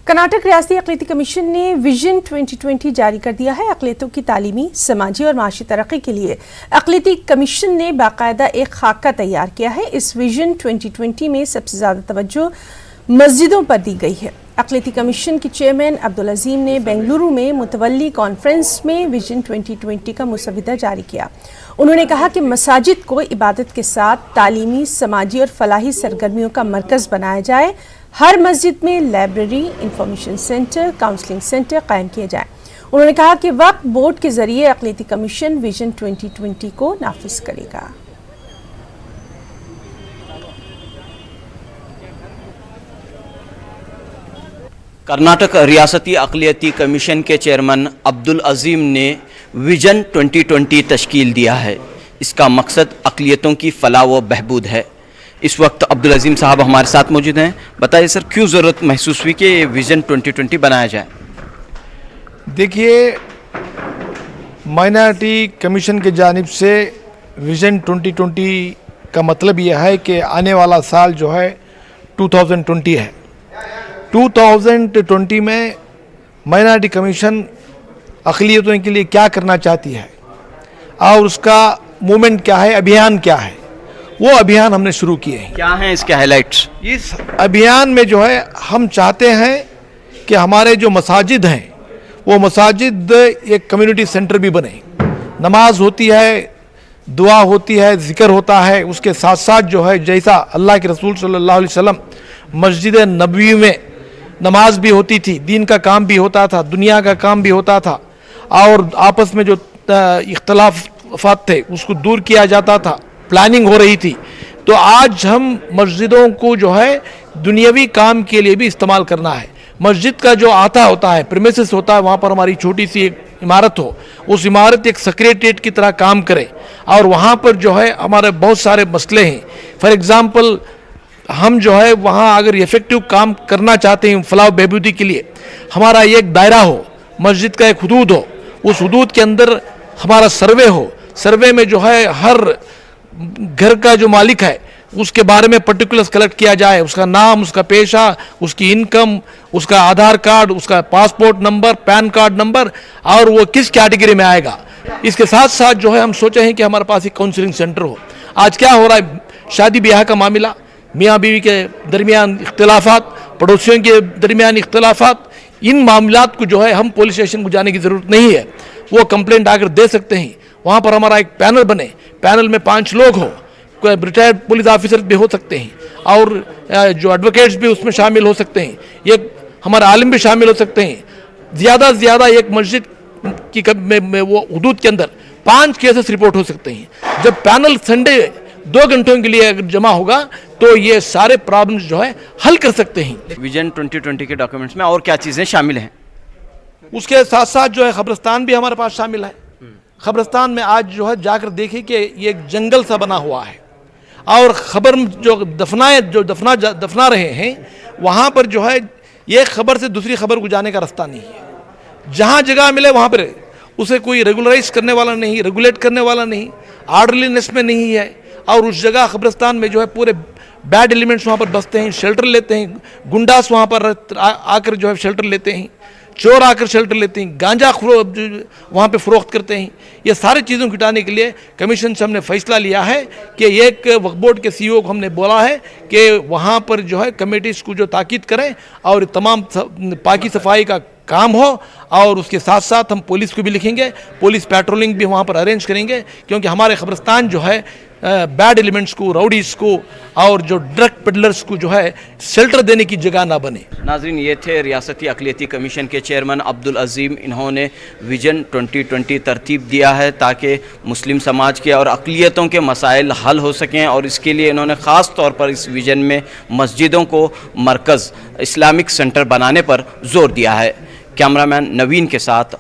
कर्नाटक रियासती अक़लियती कमीशन ने विजन 2020 जारी कर दिया है। अक़लियतों की तालीमी, समाजी और माशी तरक्की के लिए अक़लियती कमीशन ने बाकायदा एक खाका तैयार किया है। इस विजन 2020 में सबसे ज़्यादा तवज्जो मस्जिदों पर दी गई है। अक़लियती कमीशन के चेयरमैन अब्दुल अज़ीम ने बेंगलुरु में मुतवल्ली कॉन्फ्रेंस में विजन 2020 का मुसविदा जारी किया। उन्होंने कहा कि मसाजिद को इबादत के साथ तालीमी, समाजी और फलाही सरगर्मियों का मरकज़ बनाया जाए। हर मस्जिद में library, information centre, counselling centre कायम किए जाएं। उन्होंने कहा कि वक्फ बोर्ड के जरिए अक़लियती कमीशन विजन 2020 को नाफिज करेगा। कर्नाटक रियासती अक़लियती कमीशन के चेयरमैन अब्दुल अज़ीम ने विजन 2020 तश्कील दिया है। इसका मकसद अक़लियतों की फलाह व बहबूद है। इस वक्त अब्दुल अज़ीम साहब हमारे साथ मौजूद हैं। बताइए सर, क्यों ज़रूरत महसूस हुई कि विजन 2020 बनाया जाए? देखिए, माइनॉरिटी कमीशन की जानिब से विजन 2020 का मतलब यह है कि आने वाला साल जो है 2020 है। 2020 में माइनॉरिटी कमीशन अक़लियतों के लिए क्या करना चाहती है और उसका मूवमेंट क्या है, अभियान क्या है, वो अभियान हमने शुरू किए हैं। क्या हैं इसके हाइलाइट्स? इस अभियान में जो है हम चाहते हैं कि हमारे जो मसाजिद हैं वो मसाजिद एक कम्युनिटी सेंटर भी बने। नमाज होती है, दुआ होती है, ज़िक्र होता है, उसके साथ साथ जो है जैसा अल्लाह के रसूल सल्लल्लाहु अलैहि वसल्लम मस्जिद नबवी में नमाज भी होती थी, दीन का काम भी होता था, दुनिया का काम भी होता था और आपस में जो इख्तलाफात थे उसको दूर किया जाता था, प्लानिंग हो रही थी। तो आज हम मस्जिदों को जो है दुनियावी काम के लिए भी इस्तेमाल करना है। मस्जिद का जो आता होता है, प्रीमिसेस होता है, वहाँ पर हमारी छोटी सी एक इमारत हो, उस इमारत एक सेक्रेटेरिएट की तरह काम करे और वहाँ पर जो है हमारे बहुत सारे मसले हैं। फॉर एग्ज़ाम्पल, हम जो है वहाँ अगर इफ़ेक्टिव काम करना चाहते हैं फलाह बहबूदी के लिए, हमारा एक दायरा हो, मस्जिद का एक हुदूद हो, उस हुदूद के अंदर हमारा सर्वे हो, सर्वे में जो है हर घर का जो मालिक है उसके बारे में पर्टिकुलर्स कलेक्ट किया जाए, उसका नाम, उसका पेशा, उसकी इनकम, उसका आधार कार्ड, उसका passport number, pan card number और वो किस कैटेगरी में आएगा। इसके साथ साथ जो है हम सोचे हैं कि हमारे पास एक काउंसलिंग सेंटर हो। आज क्या हो रहा है, शादी ब्याह का मामला, मियाँ बीवी के दरमियान इख्तलाफात, पड़ोसियों के दरमियान इख्तलाफात, इन मामलात को जो है हम पुलिस स्टेशन को जाने की ज़रूरत नहीं है, वो कंप्लेंट आकर दे सकते हैं। वहाँ पर हमारा एक पैनल बने, पैनल में 5 लोग हो, कोई रिटायर्ड पुलिस ऑफिसर भी हो सकते हैं और जो एडवोकेट्स भी उसमें शामिल हो सकते हैं, एक हमारे आलिम भी शामिल हो सकते हैं। ज़्यादा से ज़्यादा एक मस्जिद की में वो हुदूद के अंदर 5 केसेस रिपोर्ट हो सकते हैं। जब पैनल संडे 2 घंटों के लिए अगर जमा होगा तो ये सारे प्रॉब्लम्स जो है हल कर सकते हैं। विजन 2020 के डॉक्यूमेंट्स में और क्या चीज़ें शामिल हैं? उसके साथ साथ जो है खबरस्तान भी हमारे पास शामिल है। खबरस्तान में आज जो है जाकर देखिए कि ये एक जंगल सा बना हुआ है और खबर जो दफना रहे हैं वहाँ पर जो है एक खबर से दूसरी खबर को जाने का रास्ता नहीं है। जहाँ जगह मिले वहाँ पर उसे कोई रेगुलराइज करने वाला नहीं, रेगुलेट करने वाला नहीं, ऑर्डरलीनेस में नहीं है और उस जगह खबरस्तान में जो है पूरे बैड एलिमेंट्स वहाँ पर बसते हैं, शेल्टर लेते हैं, गुंडास वहाँ पर आकर जो है शेल्टर लेते हैं, चोर आकर शेल्टर लेते हैं, गांजा वहाँ पे फ़रोख्त करते हैं। ये सारी चीज़ों को हटाने के लिए कमीशन से हमने फ़ैसला लिया है कि एक वक्फ बोर्ड के सीईओ को हमने बोला है कि वहाँ पर जो है कमेटीज़ को जो ताकीद करें और तमाम पाकी सफाई का काम हो और उसके साथ साथ हम पुलिस को भी लिखेंगे, पुलिस पेट्रोलिंग भी वहाँ पर अरेंज करेंगे क्योंकि हमारे खबरस्तान जो है बैड एलिमेंट्स को, राउडीज़ को और जो ड्रग पेडलर्स को जो है शेल्टर देने की जगह ना बने। नाज़रीन, ये थे रियासती अक़लियती कमीशन के चेयरमैन अब्दुल अज़ीम। इन्होंने विजन 2020 तरतीब दिया है ताकि मुस्लिम समाज के और अक़लियतों के मसाइल हल हो सकें और इसके लिए इन्होंने ख़ास तौर पर इस विजन में मस्जिदों को मरकज़ इस्लामिक सेंटर बनाने पर ज़ोर दिया है। कैमरामैन नवीन के साथ